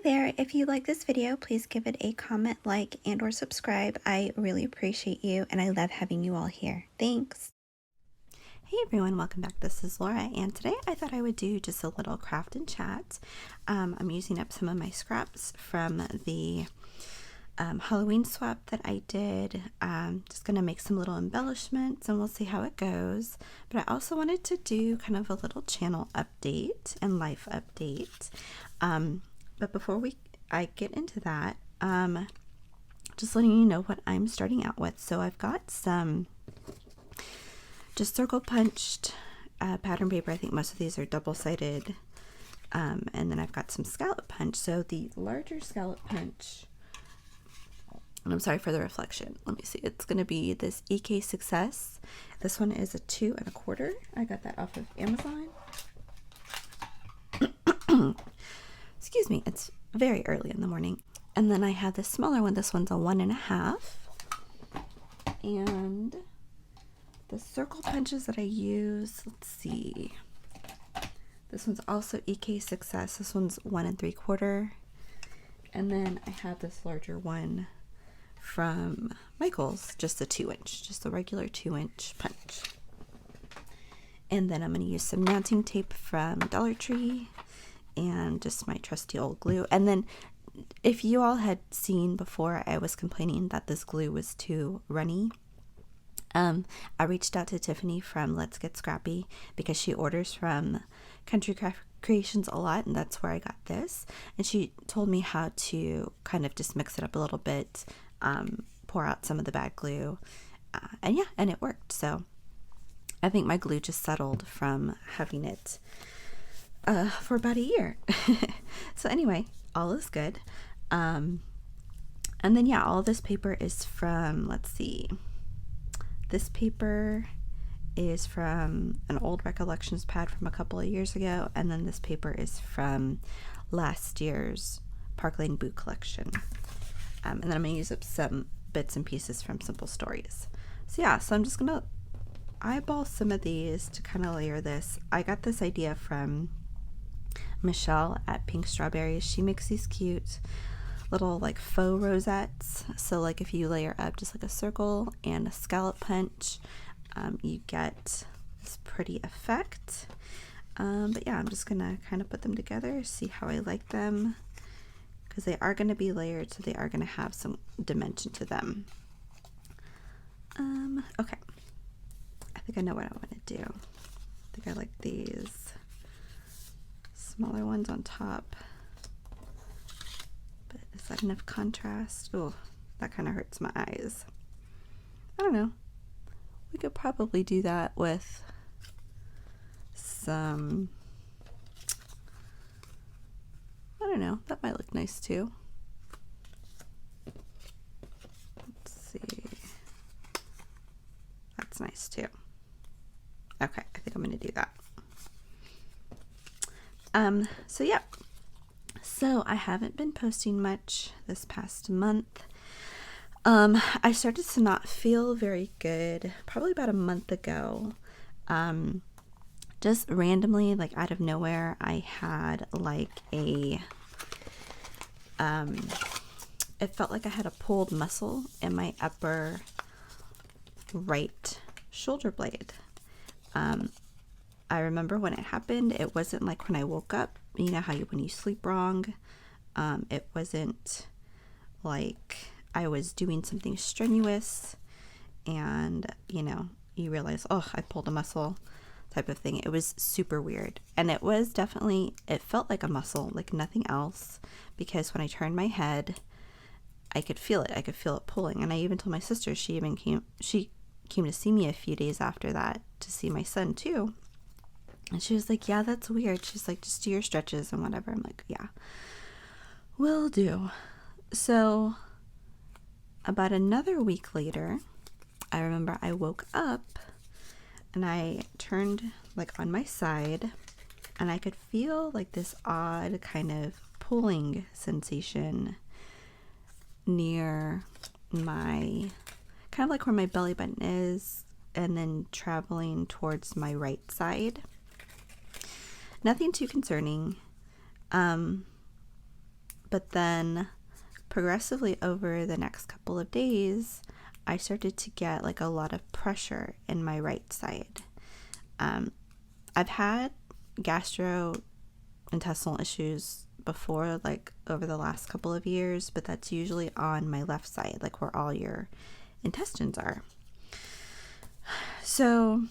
there, if you like this video, please give it a comment, like, and or subscribe. I really appreciate you and I love having you all here. Thanks. Hey everyone, welcome back. This is Laura, and today I thought I would do just a little craft and chat. I'm using up some of my scraps from the Halloween swap that I did. Just gonna make some little embellishments and we'll see how it goes. But I also wanted to do kind of a little channel update and life update. But before I get into that, just letting you know what I'm starting out with. So I've got some just circle punched pattern paper. I think most of these are double-sided. And then I've got some scallop punch. So the larger scallop punch, and I'm sorry for the reflection. Let me see. It's going to be this EK Success. This one is a 2 1/4. I got that off of Amazon. Excuse me. It's very early in the morning. And then I have this smaller one. This one's a 1 1/2. And the circle punches that I use, let's see. This one's also EK Success. This one's 1 3/4. And then I have this larger one from Michael's, just a 2 inch, just a regular 2 inch punch. And then I'm going to use some mounting tape from Dollar Tree and just my trusty old glue. And then if you all had seen before, I was complaining that this glue was too runny. I reached out to Tiffany from Let's Get Scrappy because she orders from Country Craft Creations a lot, and that's where I got this. And she told me how to kind of just mix it up a little bit, pour out some of the bad glue, and yeah, and it worked. So I think my glue just settled from having it for about a year. So anyway, all is good. And then yeah, all this paper is from, let's see, this paper is from an old recollections pad from a couple of years ago, and then this paper is from last year's Park Lane Boot collection. And then I'm going to use up some bits and pieces from Simple Stories. So yeah, so I'm just going to eyeball some of these to kind of layer this. I got this idea from Michelle at Pink Strawberries. She makes these cute little like faux rosettes. So like if you layer up just like a circle and a scallop punch, you get this pretty effect. But yeah, I'm just gonna kind of put them together, see how I like them, because they are going to be layered, so they are going to have some dimension to them. Okay, I think I know what I want to do. I think I like these smaller ones on top. But is that enough contrast? Oh, that kind of hurts my eyes. I don't know. We could probably do that with some, I don't know, that might look nice too. Let's see. That's nice too. Okay, I think I'm going to do that. So yeah. So I haven't been posting much this past month. I started to not feel very good probably about a month ago. Just randomly, like out of nowhere, I had like a, it felt like I had a pulled muscle in my upper right shoulder blade. I remember when it happened, it wasn't like when I woke up, you know how when you sleep wrong, it wasn't like I was doing something strenuous and, you know, you realize, oh, I pulled a muscle type of thing. It was super weird. And it was definitely, it felt like a muscle, like nothing else, because when I turned my head, I could feel it. I could feel it pulling. And I even told my sister, she came to see me a few days after that to see my son too. And she was like, yeah, that's weird. She's like, just do your stretches and whatever. I'm like, yeah, will do. So about another week later, I remember I woke up and I turned like on my side and I could feel like this odd kind of pulling sensation near my, kind of like where my belly button is, and then traveling towards my right side. Nothing too concerning. But then progressively over the next couple of days, I started to get like a lot of pressure in my right side. I've had gastrointestinal issues before, like over the last couple of years, but that's usually on my left side, like where all your intestines are. So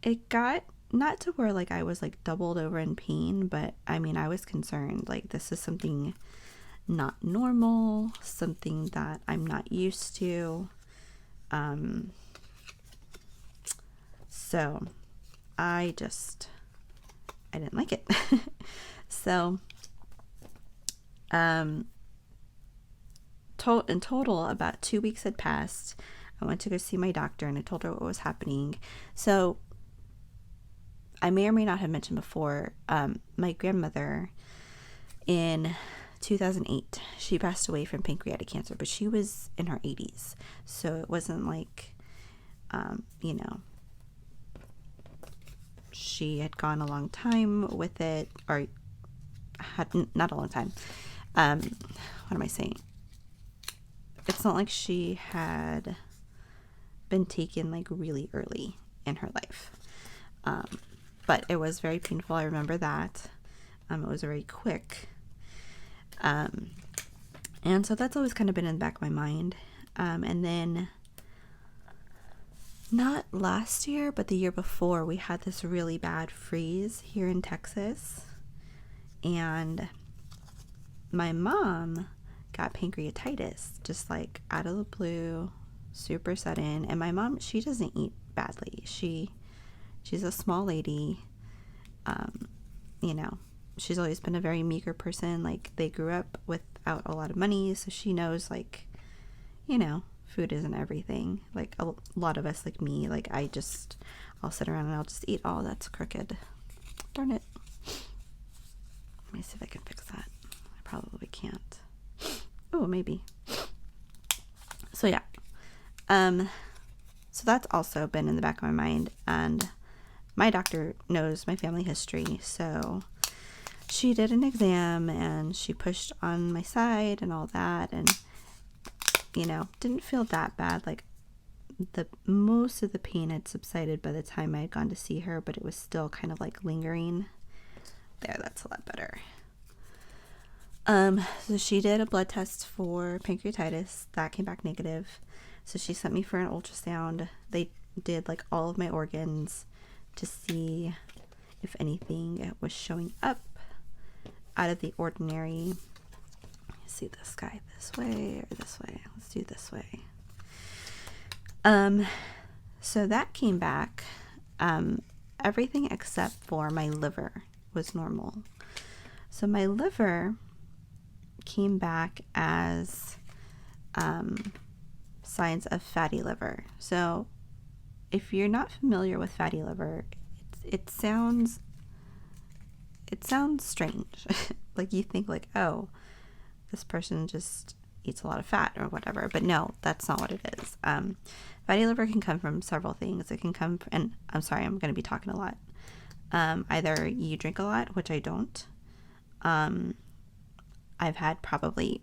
it got not to where like I was like doubled over in pain, but I mean, I was concerned, like this is something not normal, something that I'm not used to. So I didn't like it. So, in total, about 2 weeks had passed. I went to go see my doctor and I told her what was happening. So I may or may not have mentioned before, my grandmother in 2008, she passed away from pancreatic cancer, but she was in her 80s. So it wasn't like, she had gone a long time with it, or had not a long time. What am I saying? It's not like she had been taken like really early in her life. But it was very painful. I remember that. It was very quick. And so that's always kind of been in the back of my mind. And then not last year, but the year before, we had this really bad freeze here in Texas. And my mom got pancreatitis, just like out of the blue, super sudden. And my mom, she doesn't eat badly. She's a small lady. She's always been a very meager person. Like, they grew up without a lot of money, so she knows, like, food isn't everything. Like, a lot of us, like me, like, I'll sit around and I'll just eat all that's crooked. Darn it. Let me see if I can fix that. I probably can't. Oh, maybe. So, yeah. So that's also been in the back of my mind, and my doctor knows my family history, so she did an exam and she pushed on my side and all that, and didn't feel that bad. Like, most of the pain had subsided by the time I had gone to see her, but it was still kind of like lingering. There, that's a lot better. So she did a blood test for pancreatitis. That came back negative. So she sent me for an ultrasound. They did like all of my organs to see if anything was showing up out of the ordinary. See this guy this way or this way. Let's do this way. So that came back. Everything except for my liver was normal. So my liver came back as signs of fatty liver. So if you're not familiar with fatty liver, it sounds strange. Like, you think like, oh, this person just eats a lot of fat or whatever. But no, that's not what it is. Fatty liver can come from several things. It can come from, and I'm sorry, I'm going to be talking a lot. Either you drink a lot, which I don't. I've had probably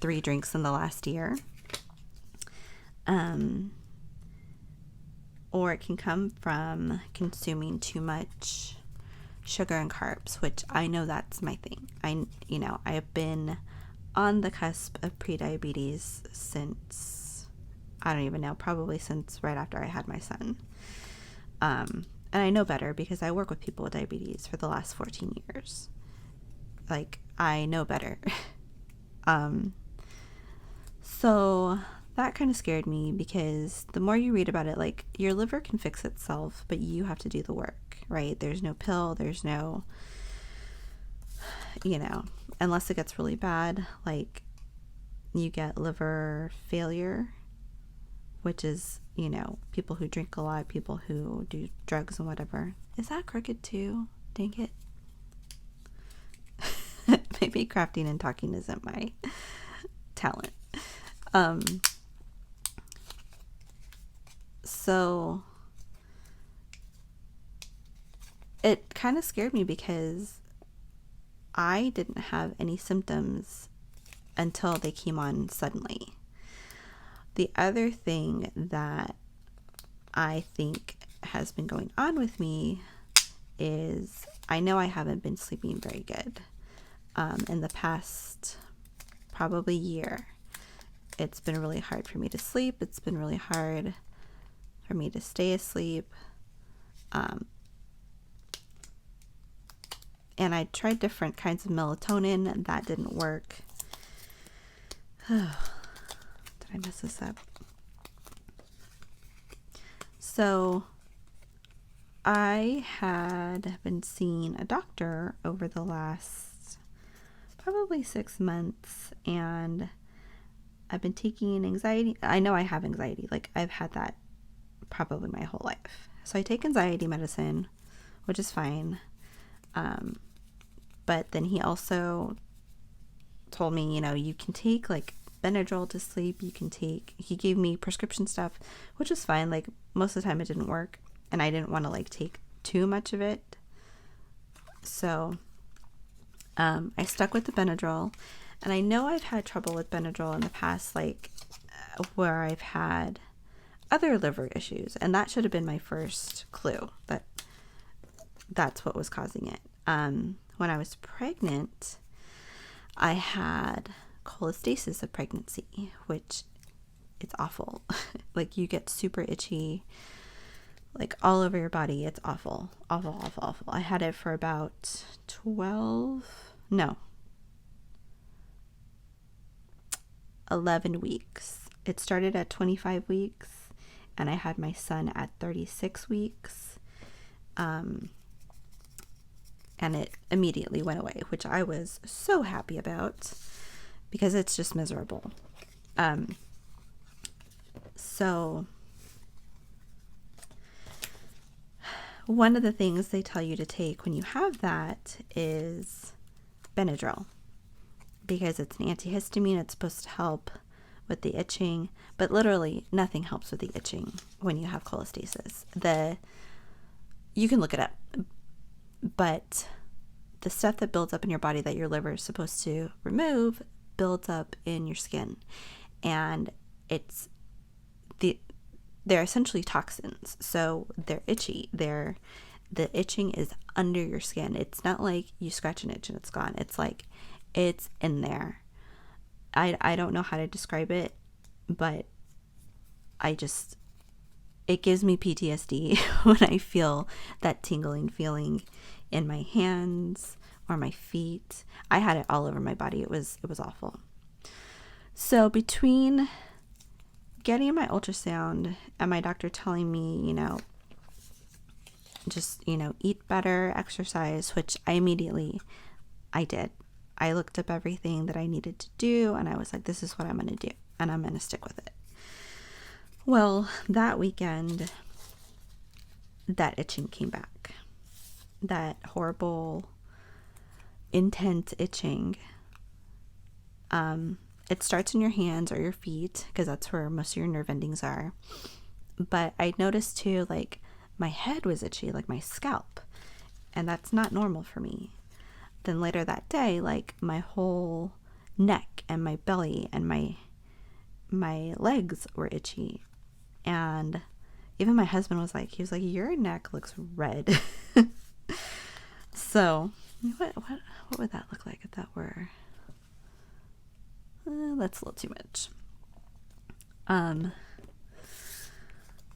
3 drinks in the last year. Or it can come from consuming too much sugar and carbs, which I know that's my thing. I have been on the cusp of prediabetes since, I don't even know, probably since right after I had my son. And I know better because I work with people with diabetes for the last 14 years. Like, I know better. So that kind of scared me, because the more you read about it, like, your liver can fix itself, but you have to do the work, right? There's no pill, there's no, unless it gets really bad, like, you get liver failure, which is, people who drink a lot, people who do drugs and whatever. Is that crooked too? Dang it. Maybe crafting and talking isn't my talent. So it kind of scared me, because I didn't have any symptoms until they came on suddenly. The other thing that I think has been going on with me is I know I haven't been sleeping very good. In the past probably year, it's been really hard for me to sleep. It's been really hard for me to stay asleep. And I tried different kinds of melatonin, and that didn't work. Did I mess this up? So I had been seeing a doctor over the last probably 6 months, and I've been taking anxiety. I know I have anxiety. Like, I've had that probably my whole life. So I take anxiety medicine, which is fine. But then he also told me, you can take like Benadryl to sleep. He gave me prescription stuff, which was fine. Like, most of the time it didn't work, and I didn't want to like take too much of it. So I stuck with the Benadryl, and I know I've had trouble with Benadryl in the past, like where I've had other liver issues, and that should have been my first clue that that's what was causing it. When I was pregnant, I had cholestasis of pregnancy, which it's awful. Like, you get super itchy, like all over your body. It's awful, awful, awful, awful. I had it for about 11 weeks. It started at 25 weeks, and I had my son at 36 weeks. And it immediately went away, which I was so happy about because it's just miserable. So one of the things they tell you to take when you have that is Benadryl, because it's an antihistamine. It's supposed to help with the itching, but literally nothing helps with the itching when you have cholestasis. You can look it up, but the stuff that builds up in your body that your liver is supposed to remove builds up in your skin, and they're essentially toxins, so they're itchy. The itching is under your skin. It's not like you scratch an itch and it's gone. It's like it's in there. I don't know how to describe it, but it gives me PTSD when I feel that tingling feeling in my hands or my feet. I had it all over my body. It was awful. So between getting my ultrasound and my doctor telling me, just, eat better, exercise, which I did. I looked up everything that I needed to do, and I was like, this is what I'm going to do, and I'm going to stick with it. Well, that weekend, that itching came back. That horrible, intense itching. It starts in your hands or your feet, because that's where most of your nerve endings are. But I noticed too, like, my head was itchy, like my scalp, and that's not normal for me. Then later that day, like, my whole neck and my belly and my legs were itchy. And even my husband was like, your neck looks red. So what would that look like if that were, that's a little too much.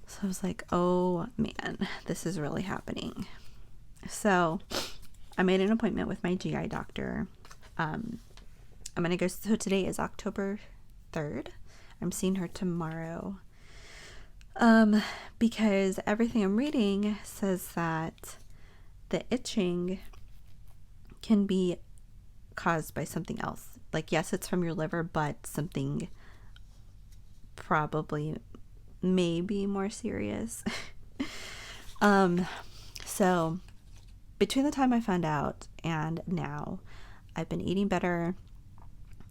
So I was like, oh man, this is really happening. So I made an appointment with my GI doctor. I'm going to go, so today is October 3rd. I'm seeing her tomorrow. Because everything I'm reading says that the itching can be caused by something else. Like, yes, it's from your liver, but something probably maybe more serious. So between the time I found out and now, I've been eating better.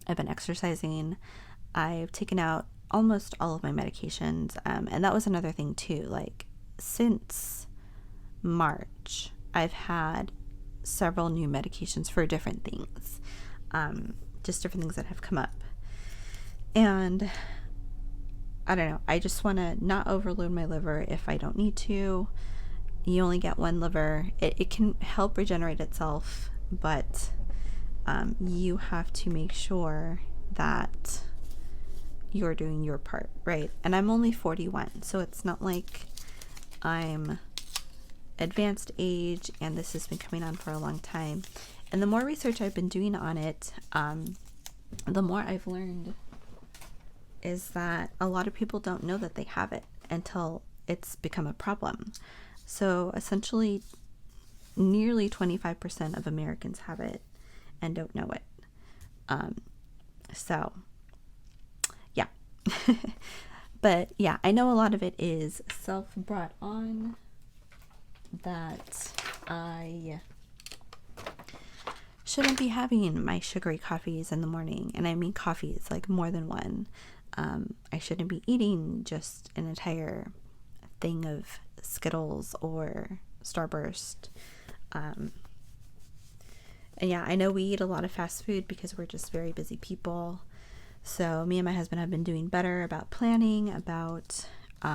I've been exercising. I've taken out almost all of my medications. And that was another thing too. Like, since March, I've had several new medications for different things, just different things that have come up. And I don't know, I just want to not overload my liver if I don't need to. You only get one liver. It can help regenerate itself, but you have to make sure that you're doing your part, right? And I'm only 41, so it's not like I'm advanced age and this has been coming on for a long time. And the more research I've been doing on it, the more I've learned is that a lot of people don't know that they have it until it's become a problem. So essentially, nearly 25% of Americans have it and don't know it. So yeah. But yeah, I know a lot of it is self-brought on, that I shouldn't be having my sugary coffees in the morning. And I mean coffees, like more than one. I shouldn't be eating just an entire thing of Skittles or Starburst. And yeah, I know we eat a lot of fast food because we're just very busy people. So me and my husband have been doing better about planning, about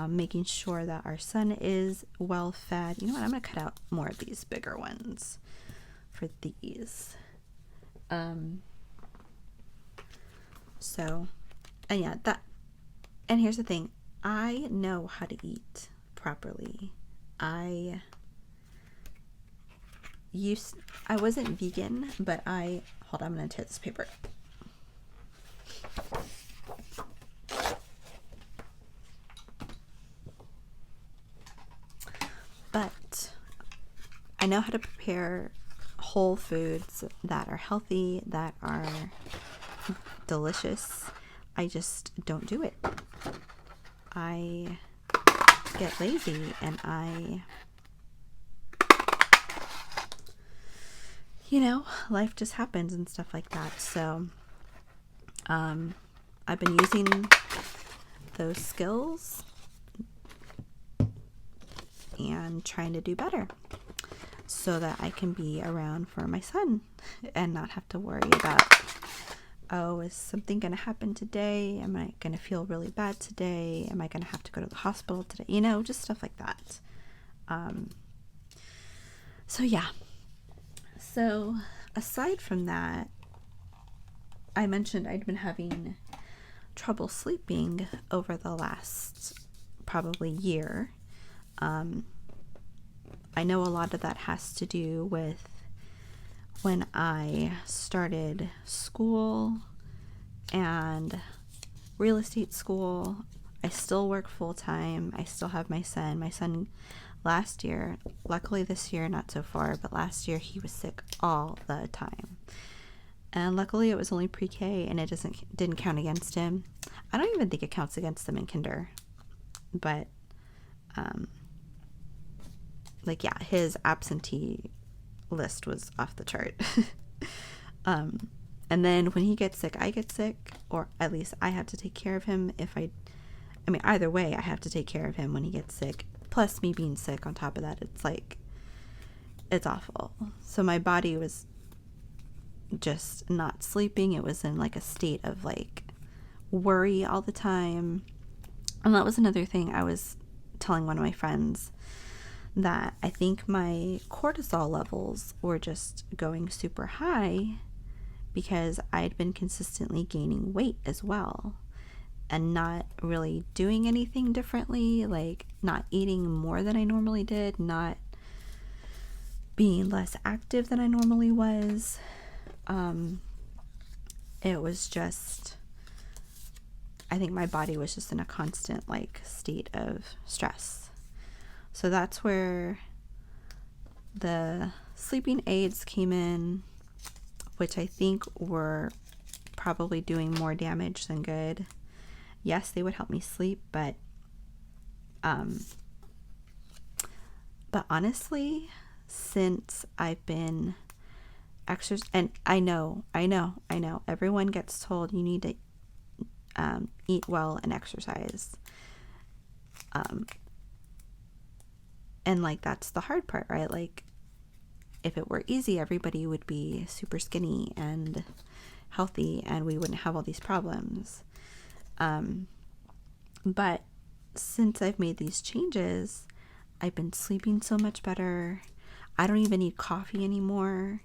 making sure that our son is well fed. You know what? I'm going to cut out more of these bigger ones for these. So, and yeah, and here's the thing. I know how to eat properly. I wasn't vegan, but hold on, I'm going to tear this paper. But I know how to prepare whole foods that are healthy, that are delicious. I just don't do it. I get lazy and life just happens and stuff like that. So I've been using those skills and trying to do better so that I can be around for my son and not have to worry about, oh, is something going to happen today? Am I going to feel really bad today? Am I going to have to go to the hospital today? Just stuff like that. So yeah. So aside from that, I mentioned I'd been having trouble sleeping over the last probably year. I know a lot of that has to do with when I started school and real estate school. I still work full time. I still have my son. My son last year, luckily this year not so far, but last year he was sick all the time. And luckily it was only pre-K and it didn't count against him. I don't even think it counts against him in kinder. But his absentee list was off the chart. And then when he gets sick, I get sick, or at least I have to take care of him. Either way, I have to take care of him when he gets sick. Plus me being sick on top of that, it's awful. So my body was just not sleeping. It was in a state of worry all the time. And that was another thing I was telling one of my friends, that I think my cortisol levels were just going super high because I'd been consistently gaining weight as well and not really doing anything differently, not eating more than I normally did, not being less active than I normally was. It was just, I think my body was just in a constant state of stress. So that's where the sleeping aids came in, which I think were probably doing more damage than good. Yes, they would help me sleep, but honestly, since I've been and I know, everyone gets told you need to eat well and exercise. And that's the hard part, right? if it were easy, everybody would be super skinny and healthy and we wouldn't have all these problems. But since I've made these changes, I've been sleeping so much better. I don't even need coffee anymore.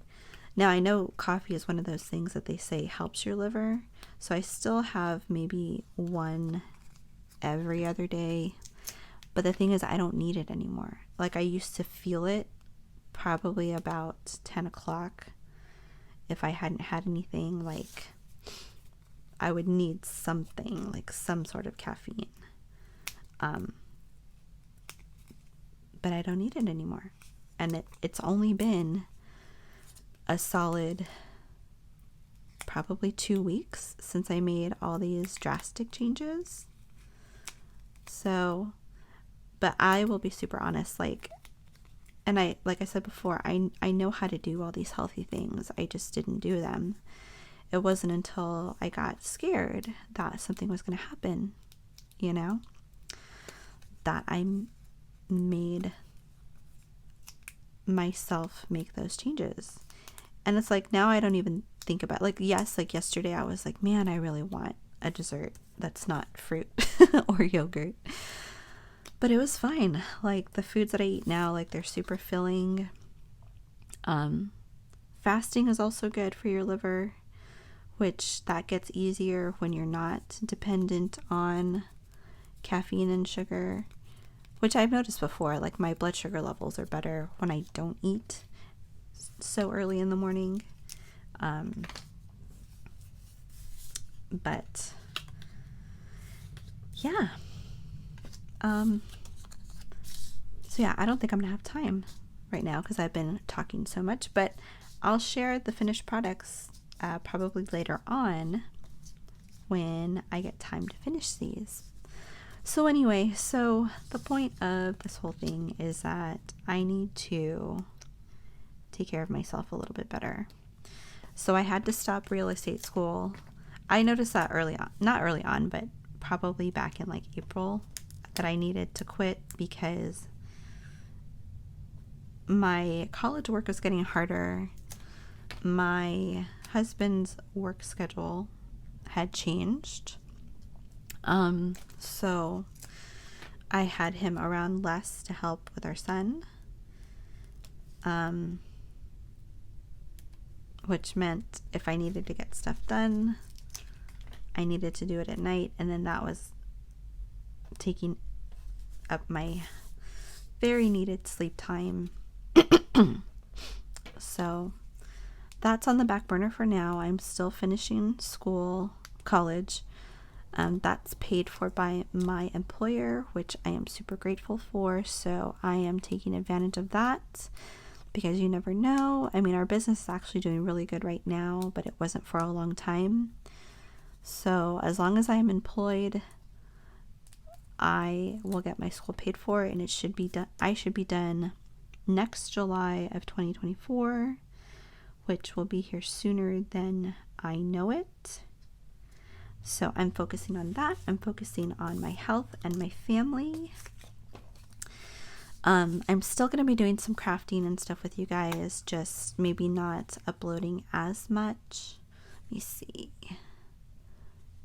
Now, I know coffee is one of those things that they say helps your liver, so I still have maybe one every other day. But the thing is, I don't need it anymore. Like, I used to feel it probably about 10 o'clock. If I hadn't had anything, like, I would need something, like some sort of caffeine. But I don't need it anymore. And it's only been a solid probably 2 weeks since I made all these drastic changes. So, but I will be super honest, like I said before, I know how to do all these healthy things. I just didn't do them. It wasn't until I got scared that something was going to happen, you know, that I made myself make those changes. And it's like, now I don't even think about, like, yes, like yesterday I was like, man, I really want a dessert that's not fruit or yogurt. But it was fine. Like, the foods that I eat now, like, they're super filling. Fasting is also good for your liver, which that gets easier when you're not dependent on caffeine and sugar, which I've noticed before. Like, my blood sugar levels are better when I don't eat so early in the morning. But yeah. So yeah, I don't think I'm gonna have time right now because I've been talking so much, but I'll share the finished products probably later on when I get time to finish these. So anyway, so the point of this whole thing is that I need to take care of myself a little bit better. So I had to stop real estate school. I noticed that early on, not early on, but probably back in like April, that I needed to quit because my college work was getting harder. My husband's work schedule had changed. So I had him around less to help with our son. Which meant if I needed to get stuff done, I needed to do it at night, and then that was taking up my very needed sleep time. So that's on the back burner for now. I'm still finishing college. That's paid for by my employer, which I am super grateful for. So I am taking advantage of that because you never know. I mean, our business is actually doing really good right now, but it wasn't for a long time. So as long as I am employed, I will get my school paid for, and it should be done. I should be done next July of 2024, which will be here sooner than I know it. So I'm focusing on that. I'm focusing on my health and my family. I'm still going to be doing some crafting and stuff with you guys, just maybe not uploading as much. Let me see.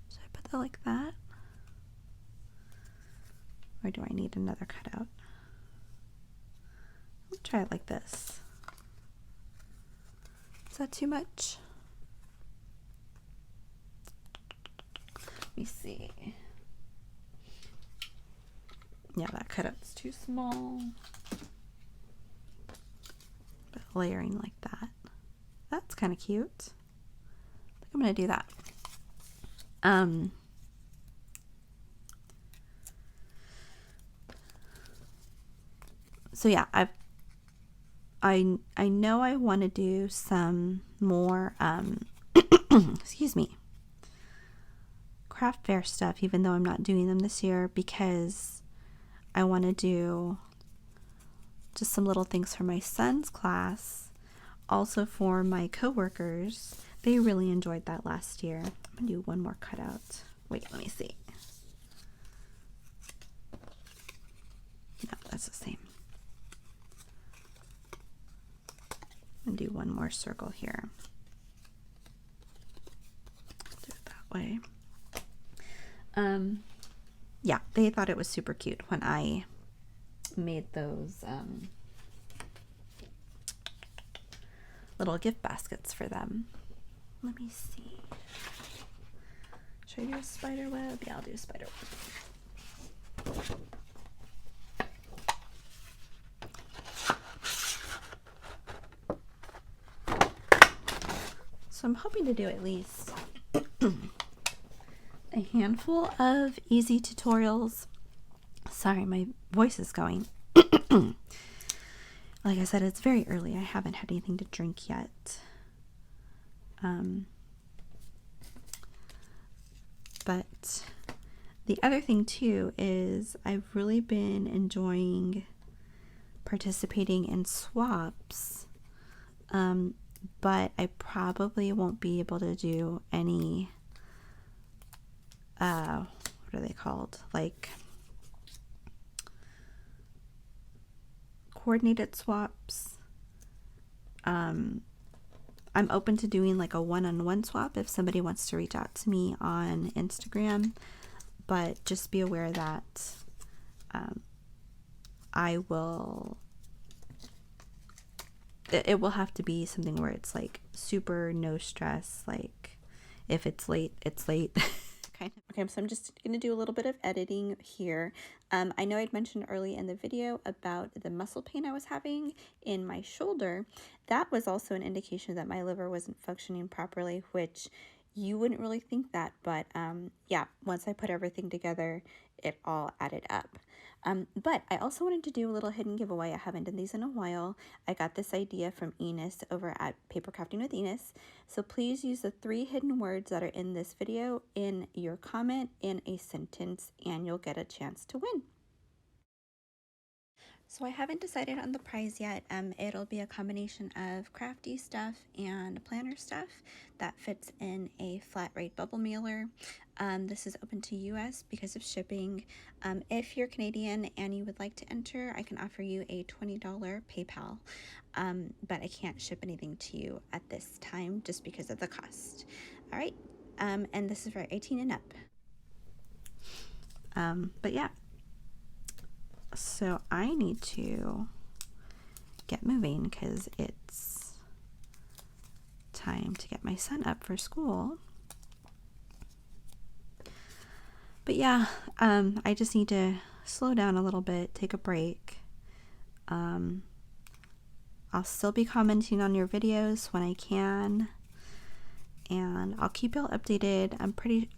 Should I put that like that? Or do I need another cutout? I'll try it like this. Is that too much? Let me see. Yeah, that cutout's too small. But layering like that. That's kind of cute. I think I'm going to do that. So yeah, I know I want to do some more excuse me, craft fair stuff, even though I'm not doing them this year, because I want to do just some little things for my son's class, also for my coworkers. They really enjoyed that last year. I'm gonna do one more cutout. Wait, let me see. No, that's the same. And do one more circle here. Do it that way. Yeah, they thought it was super cute when I made those little gift baskets for them. Let me see. Should I do a spider web? Yeah, I'll do a spider web. So I'm hoping to do at least a handful of easy tutorials. Sorry, my voice is going. Like I said, it's very early. I haven't had anything to drink yet. But the other thing too is I've really been enjoying participating in swaps. But I probably won't be able to do any, what are they called? Like coordinated swaps. I'm open to doing like a one-on-one swap if somebody wants to reach out to me on Instagram, but just be aware that it will have to be something where it's like super no stress, like if it's late, it's late. Kind of. Okay, so I'm just gonna do a little bit of editing here. I know I'd mentioned early in the video about the muscle pain I was having in my shoulder. That was also an indication that my liver wasn't functioning properly, which you wouldn't really think that, but yeah, once I put everything together, it all added up. But I also wanted to do a little hidden giveaway. I haven't done these in a while. I got this idea from Enos over at Papercrafting with Enos. So please use the 3 hidden words that are in this video in your comment in a sentence, and you'll get a chance to win. So I haven't decided on the prize yet. It'll be a combination of crafty stuff and planner stuff that fits in a flat rate bubble mailer. This is open to US because of shipping. If you're Canadian and you would like to enter, I can offer you a $20 PayPal, but I can't ship anything to you at this time just because of the cost. All right, and this is for 18 and up. But yeah. So I need to get moving because it's time to get my son up for school. But yeah, I just need to slow down a little bit, take a break. I'll still be commenting on your videos when I can, and I'll keep y'all updated. I'm pretty,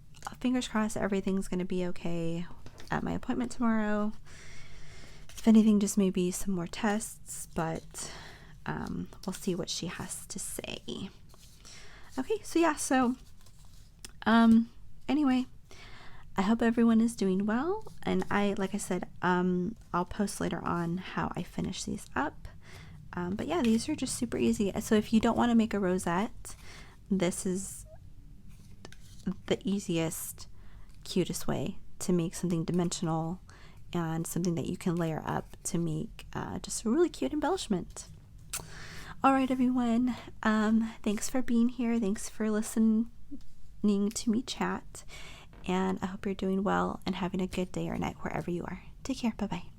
fingers crossed, everything's going to be okay at my appointment tomorrow. If anything, just maybe some more tests, but we'll see what she has to say. Okay, so yeah, anyway, I hope everyone is doing well, and like I said, I'll post later on how I finish these up. But yeah, these are just super easy. So if you don't want to make a rosette, this is the easiest, cutest way to make something dimensional and something that you can layer up to make just a really cute embellishment. All right, everyone. Thanks for being here. Thanks for listening to me chat. And I hope you're doing well and having a good day or night wherever you are. Take care. Bye-bye.